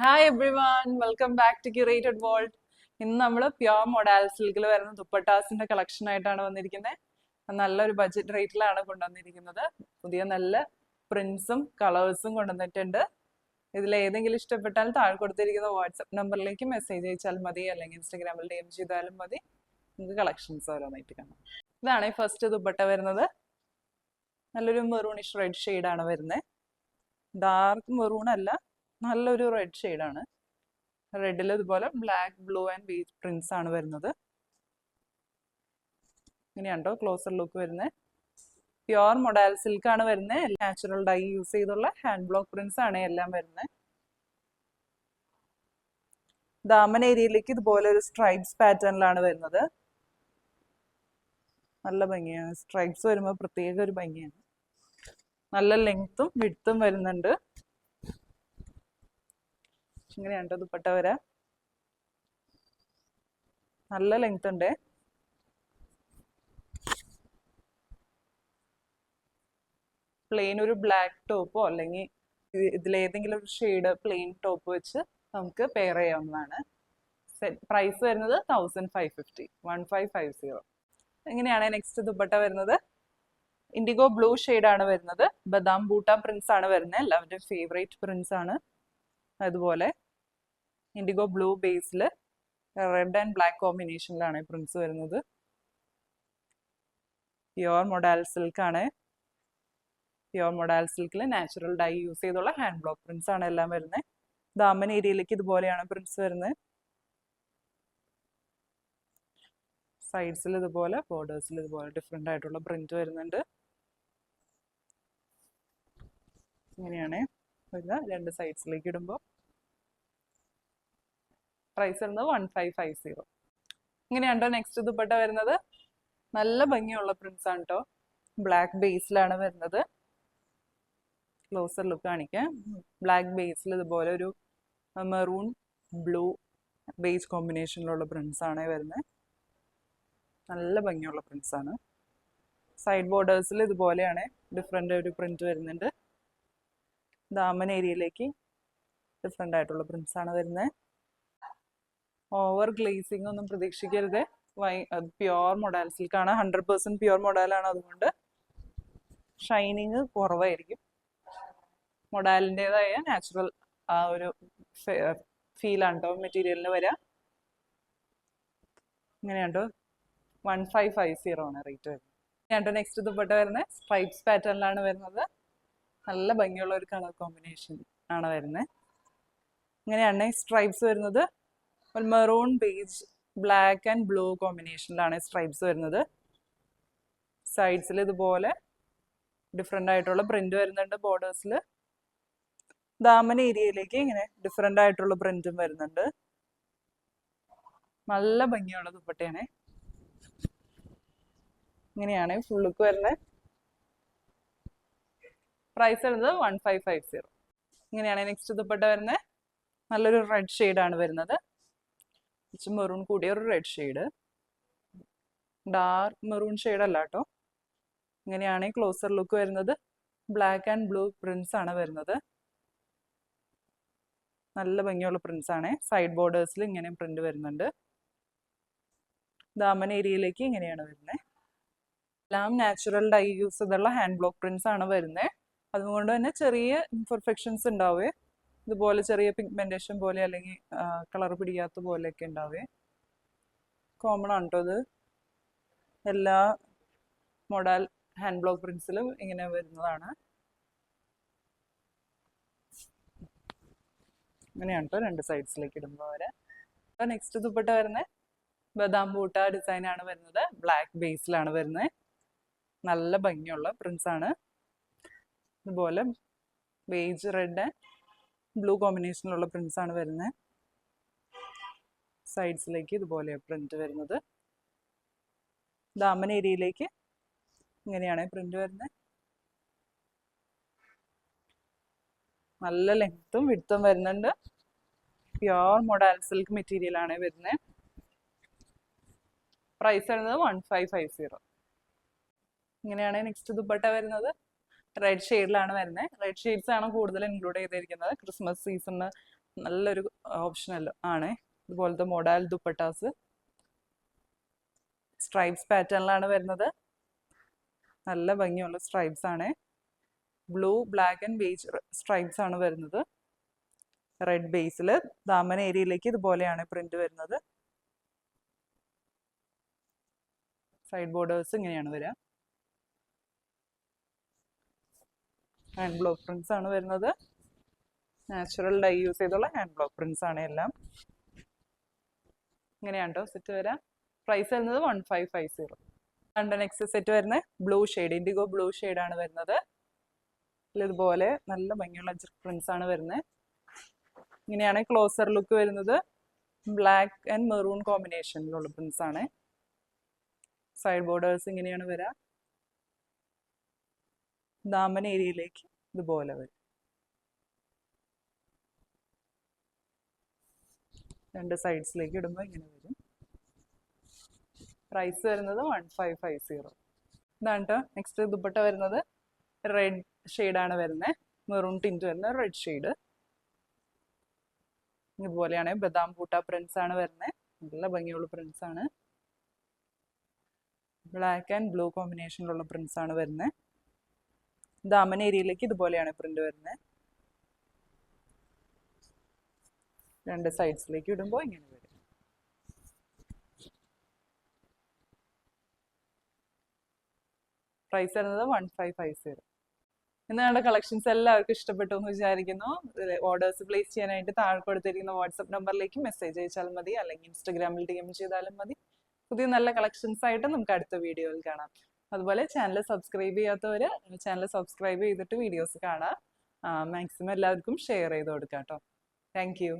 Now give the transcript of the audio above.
Hi everyone, welcome back to curated world. ഇന്ന് നമ്മൾ pure modal സിൽക്കിൽ വരുന്ന ദുപ്പട്ടാസിന്റെ കളക്ഷൻ ആയിട്ടാണ് വന്നിരിക്കുന്നത്. നല്ലൊരു ബഡ്ജറ്റ് റേറ്റിലാണ് കൊണ്ടുവന്നിരിക്കുന്നത്. പുതിയ നല്ല പ്രിന്റ്സും കളേഴ്സും കൊണ്ടുവന്നിട്ടുണ്ട്. ഇതിൽ ഏതെങ്കിലും ഇഷ്ടപ്പെട്ടാൽ താഴെ കൊടുത്തിരിക്കുന്ന വാട്സപ്പ് നമ്പറിലേക്ക് മെസ്സേജ് അയച്ചാൽ മതി, അല്ലെങ്കിൽ ഇൻസ്റ്റാഗ്രാമിൽ DM ചെയ്താലും മതി. നിങ്ങൾക്ക് കളക്ഷൻസ് ഓരോന്നായിട്ട് കാണാം. ഇതാണ് ഈ ഫസ്റ്റ് ദുപ്പട്ട വരുന്നത്. നല്ലൊരു മെറൂണിഷ് റെഡ് ഷെയ്ഡാണ് വരുന്നത്. ഡാർക്ക് മെറൂൺ അല്ല, നല്ലൊരു റെഡ് ഷെയ്ഡാണ്. റെഡിൽ ഇതുപോലെ black, blue and beach prints ആണ് വരുന്നത്. ഇങ്ങനെയാണ്ടോ ക്ലോസർ ലുക്ക് വരുന്നത്. പ്യോർ മൊഡാൽ സിൽക്ക് ആണ് വരുന്നത്. നാച്ചുറൽ ഡൈ യൂസ് ചെയ്തുള്ള ഹാൻഡ് ബ്ലോക്ക് പ്രിന്റ്സ് ആണ് എല്ലാം വരുന്നത്. ദാമൻ ഏരിയയിലേക്ക് ഇതുപോലെ ഒരു സ്ട്രൈപ്സ് പാറ്റേണിലാണ് വരുന്നത്. നല്ല ഭംഗിയാണ്. സ്ട്രൈപ്സ് വരുമ്പോൾ പ്രത്യേക ഒരു ഭംഗിയാണ്. നല്ല ലെങ്ത്തും വിഡ്ത്തും വരുന്നുണ്ട്. ഇങ്ങനെയാണ് ദുപ്പട്ട വരാം. നല്ല ലെങ്ത് ഉണ്ട്. പ്ലെയിൻ ഒരു ബ്ലാക്ക് ടോപ്പോ അല്ലെങ്കിൽ ഇതിലേതെങ്കിലും ഒരു ഷെയ്ഡ് പ്ലെയിൻ ടോപ്പ് വെച്ച് നമുക്ക് പെയർ ചെയ്യാവുന്നതാണ്. പ്രൈസ് വരുന്നത് 1550, 1550. എങ്ങനെയാണ് നെക്സ്റ്റ് ദുപ്പട്ട വരുന്നത്? ഇൻഡിഗോ ബ്ലൂ ആണ് വരുന്നത്. ബദാം ബൂട്ട പ്രിന്റ്സ് ആണ് വരുന്നത്. എല്ലാവരുടെയും ഫേവറേറ്റ് പ്രിന്റ്സ് ആണ്. അതുപോലെ ഇൻഡിഗോ ബ്ലൂ ബേസിൽ റെഡ് ആൻഡ് ബ്ലാക്ക് കോമ്പിനേഷനിലാണ് പ്രിന്റ്സ് വരുന്നത്. പ്യോർ മൊഡാൽ സിൽക്ക് ആണ്. പ്യോർ മൊഡാൽ സിൽക്കിൽ നാച്ചുറൽ ഡൈ യൂസ് ചെയ്തുള്ള ഹാൻഡ് ബ്ലോക്ക് പ്രിന്റ്സ് ആണ് എല്ലാം വരുന്നത്. ദാമൻ ഏരിയയിലേക്ക് ഇതുപോലെയാണ് പ്രിന്റ്സ് വരുന്നത്. സൈഡ്സിൽ ഇതുപോലെ, ബോർഡേഴ്സിൽ ഇതുപോലെ ഡിഫറെൻ്റ് ആയിട്ടുള്ള പ്രിന്റ് വരുന്നുണ്ട്. ഇങ്ങനെയാണ് വരുക രണ്ട് സൈഡ്സിലേക്ക് ഇടുമ്പോൾ. പ്രൈസ് വരുന്നത് 1550. ഇങ്ങനെയാണ്ടോ നെക്സ്റ്റ് ദുപ്പട്ട വരുന്നത്? നല്ല ഭംഗിയുള്ള പ്രിന്റ്സ് ആണ് കേട്ടോ. ബ്ലാക്ക് ബേസിലാണ് വരുന്നത്. ക്ലോസർ ലുക്ക് കാണിക്കാം. ബ്ലാക്ക് ബേസിൽ ഇതുപോലെ ഒരു മെറൂൺ ബ്ലൂ ബേസ് കോമ്പിനേഷനിലുള്ള പ്രിന്റ്സ് ആണ് വരുന്നത്. നല്ല ഭംഗിയുള്ള പ്രിന്റ്സ് ആണ്. സൈഡ് ബോർഡേഴ്സിൽ ഇതുപോലെയാണ് ഡിഫറെൻ്റ് ഒരു പ്രിന്റ് വരുന്നുണ്ട്. ദാമൻ ഏരിയയിലേക്ക് ഡിഫറെൻ്റ് ആയിട്ടുള്ള പ്രിന്റ്സ് ആണ് വരുന്നത്. ഓവർ ഗ്ലേസിംഗ് ഒന്നും പ്രതീക്ഷിക്കരുത്. പ്യോർ മൊഡാൽ സിൽക്കാണ്. 100% പ്യോർ മൊഡാലാണ്. അതുകൊണ്ട് ഷൈനിങ് കുറവായിരിക്കും. മൊഡാലിൻ്റെതായ നാച്ചുറൽ ആ ഒരു ഫീലാണ് കേട്ടോ മെറ്റീരിയലിന് വരിക. ഇങ്ങനെയാണ്ടോ 1550 ആണ് റേറ്റ് വരുന്നത്. ഇങ്ങനെയാണ്ടോ നെക്സ്റ്റ് ദുപ്പട്ട വരുന്നത്? സ്ട്രൈപ്സ് പാറ്റേണിലാണ് വരുന്നത്. നല്ല ഭംഗിയുള്ള ഒരു കളർ കോമ്പിനേഷൻ ആണ് വരുന്നത്. ഇങ്ങനെയാണ് സ്ട്രൈപ്സ് വരുന്നത്. ഒരു maroon beige black and blue കോമ്പിനേഷനിലാണ് സ്ട്രൈപ്സ് വരുന്നത്. സൈഡ്സിൽ ഇതുപോലെ ഡിഫറെൻ്റ് ആയിട്ടുള്ള പ്രിന്റ് വരുന്നുണ്ട്. ബോർഡേഴ്സിൽ ദാമൻ ഏരിയയിലേക്ക് ഇങ്ങനെ ഡിഫറെൻ്റ് ആയിട്ടുള്ള പ്രിന്റും വരുന്നുണ്ട്. നല്ല ഭംഗിയുള്ള ദുപ്പട്ടയാണ്. ഇങ്ങനെയാണ് ഫുൾ ലുക്ക് വരുന്നത്. പ്രൈസ് വരുന്നത് 1550. ഇങ്ങനെയാണ് നെക്സ്റ്റ് ദുപ്പട്ട വരുന്നത്. നല്ലൊരു റെഡ് ഷെയ്ഡാണ് വരുന്നത്. കുറച്ച് മെറൂൺ കൂടിയ ഒരു red shade. Dark maroon shade അല്ല കേട്ടോ. ഇങ്ങനെയാണ് ക്ലോസർ ലുക്ക് വരുന്നത്. ബ്ലാക്ക് ആൻഡ് ബ്ലൂ പ്രിന്റ്സ് ആണ് വരുന്നത്. നല്ല ഭംഗിയുള്ള പ്രിന്റ്സ് ആണ്. സൈഡ് ബോർഡേഴ്സിൽ ഇങ്ങനെ പ്രിന്റ് വരുന്നുണ്ട്. ദാമൻ ഏരിയയിലേക്ക് ഇങ്ങനെയാണ് വരുന്നത്. എല്ലാം നാച്ചുറൽ ഡൈ യൂസ് ചെയ്തുള്ള ഹാൻഡ് ബ്ലോക്ക് പ്രിന്റ്സ് ആണ് വരുന്നത്. അതുകൊണ്ട് തന്നെ ചെറിയ ഇംപെർഫെക്ഷൻസ് ഉണ്ടാവേ. ഇതുപോലെ ചെറിയ പിഗ്മെന്റേഷൻ പോലെ അല്ലെങ്കിൽ കളർ പിടിക്കാത്ത പോലെയൊക്കെ ഉണ്ടാവേ. കോമൺ ആണ് കേട്ടോ ഇത്. എല്ലാ മൊഡാൽ ഹാൻഡ് ബ്ലോക്ക് പ്രിന്റ്സിലും ഇങ്ങനെ വരുന്നതാണ്. ഇങ്ങനെയാണ് കേട്ടോ രണ്ട് സൈഡ്സിലേക്ക് ഇടുമ്പോൾ വരെ. നെക്സ്റ്റ് ദുപ്പട്ട വരുന്നത് ബദാം ബൂട്ട ഡിസൈൻ ആണ് വരുന്നത്. ബ്ലാക്ക് ബേസിലാണ് വരുന്നത്. നല്ല ഭംഗിയുള്ള പ്രിന്റ്സ് ആണ്. ഇതുപോലെ ബേജ് റെഡ് ബ്ലൂ കോമ്പിനേഷനിലുള്ള പ്രിന്റ്സ് ആണ് വരുന്നത്. സൈഡ്സിലേക്ക് ഇതുപോലെ പ്രിന്റ് വരുന്നത്. ദാമൻ ഏരിയയിലേക്ക് ഇങ്ങനെയാണ് പ്രിന്റ് വരുന്നത്. നല്ല ലെങ്ത്തും വിഡ്ത്തും വരുന്നുണ്ട്. പ്യോർ മൊഡാൽ സിൽക്ക് മെറ്റീരിയൽ ആണ് വരുന്നത്. പ്രൈസ് വരുന്നത് 1550. ഇങ്ങനെയാണ് നെക്സ്റ്റ് ദുപ്പട്ട വരുന്നത്. റെഡ് ഷെയ്ഡിലാണ് വരുന്നത്. റെഡ് ഷെയ്ഡ്സ് ആണ് കൂടുതൽ ഇൻക്ലൂഡ് ചെയ്തിരിക്കുന്നത്. ക്രിസ്മസ് സീസണിന് നല്ലൊരു ഓപ്ഷനൽ ആണ്. ഇതുപോലത്തെ മോഡൽ ദുപ്പട്ടാസ് സ്ട്രൈപ്സ് പാറ്റേണിലാണ് വരുന്നത്. നല്ല ഭംഗിയുള്ള സ്ട്രൈപ്സ് ആണ്. Blue, black and beige stripes ആണ് വരുന്നത്. റെഡ് ബേസിൽ ദാമൻ ഏരിയയിലേക്ക് ഇതുപോലെയാണ് പ്രിന്റ് വരുന്നത്. സൈഡ് ബോർഡേഴ്സ് ഇങ്ങനെയാണ് വരിക. ഹാൻഡ് ബ്ലോക്ക് പ്രിന്റ്സ് ആണ് വരുന്നത്. നാച്ചുറൽ ഡൈ യൂസ് ചെയ്തുള്ള ഹാൻഡ് ബ്ലോക്ക് പ്രിന്റ്സ് ആണ് എല്ലാം. ഇങ്ങനെയാണ് കേട്ടോ സെറ്റ് വരാം. പ്രൈസ് വരുന്നത് 1550. കണ്ട നെക്സ്റ്റ് സെറ്റ് വരുന്നത് ബ്ലൂ ഷെയ്ഡ്, ഇൻഡിഗോ ബ്ലൂ ഷെയ്ഡാണ് വരുന്നത്. ഇതുപോലെ നല്ല ഭംഗിയുള്ള പ്രിന്റ്സ് ആണ് വരുന്നത്. ഇങ്ങനെയാണ് ക്ലോസർ ലുക്ക് വരുന്നത്. ബ്ലാക്ക് ആൻഡ് മെറൂൺ കോമ്പിനേഷനിലുള്ള പ്രിന്റ്സ് ആണ്. സൈഡ് ബോർഡേഴ്സ് ഇങ്ങനെയാണ് വരിക. ദാമൻ ഏരിയയിലേക്ക് ഇതുപോലെ വരും. രണ്ട് സൈഡ്സിലേക്ക് ഇടുമ്പോൾ ഇങ്ങനെ വരും. പ്രൈസ് വരുന്നത് 1550. ഇതാണ് കേട്ടോ നെക്സ്റ്റ് ദുപ്പട്ട വരുന്നത്. റെഡ് ഷെയ്ഡാണ് വരുന്നത്. മെറൂൺ ടിൻറ്റ് വരുന്ന റെഡ് ഷെയ്ഡ്. ഇതുപോലെയാണ് ബദാം പൂട്ട പ്രിന്റ്സ് ആണ് വരുന്നത്. നല്ല ഭംഗിയുള്ള പ്രിന്റ്സ് ആണ്. ബ്ലാക്ക് ആൻഡ് ബ്ലൂ കോമ്പിനേഷനിലുള്ള പ്രിന്റ്സ് ആണ് വരുന്നത്. ദാമൻ ഏരിയയിലേക്ക് ഇതുപോലെയാണ് പ്രിന്റ് വരുന്നത്. രണ്ട് സൈഡ്സിലേക്ക് ഇടുമ്പോൾ ഇങ്ങനെ വരും. പ്രൈസ് വരുന്നത് 1550. ഇന്ന് ഞങ്ങളുടെ കളക്ഷൻസ് എല്ലാവർക്കും ഇഷ്ടപ്പെട്ടു എന്ന് വിചാരിക്കുന്നു. ഓർഡേഴ്സ് പ്ലേസ് ചെയ്യാനായിട്ട് താഴെ കൊടുത്തിരിക്കുന്ന വാട്സപ്പ് നമ്പറിലേക്ക് മെസ്സേജ് അയച്ചാൽ മതി, അല്ലെങ്കിൽ ഇൻസ്റ്റഗ്രാമിൽ DM ചെയ്താലും മതി. പുതിയ നല്ല കളക്ഷൻസ് ആയിട്ട് നമുക്ക് അടുത്ത വീഡിയോയിൽ കാണാം. അതുപോലെ ചാനൽ സബ്സ്ക്രൈബ് ചെയ്യാത്തവർ ചാനൽ സബ്സ്ക്രൈബ് ചെയ്തിട്ട് വീഡിയോസ് കാണാം. മാക്സിമം എല്ലാവർക്കും ഷെയർ ചെയ്ത് കൊടുക്കാം കേട്ടോ. Thank you.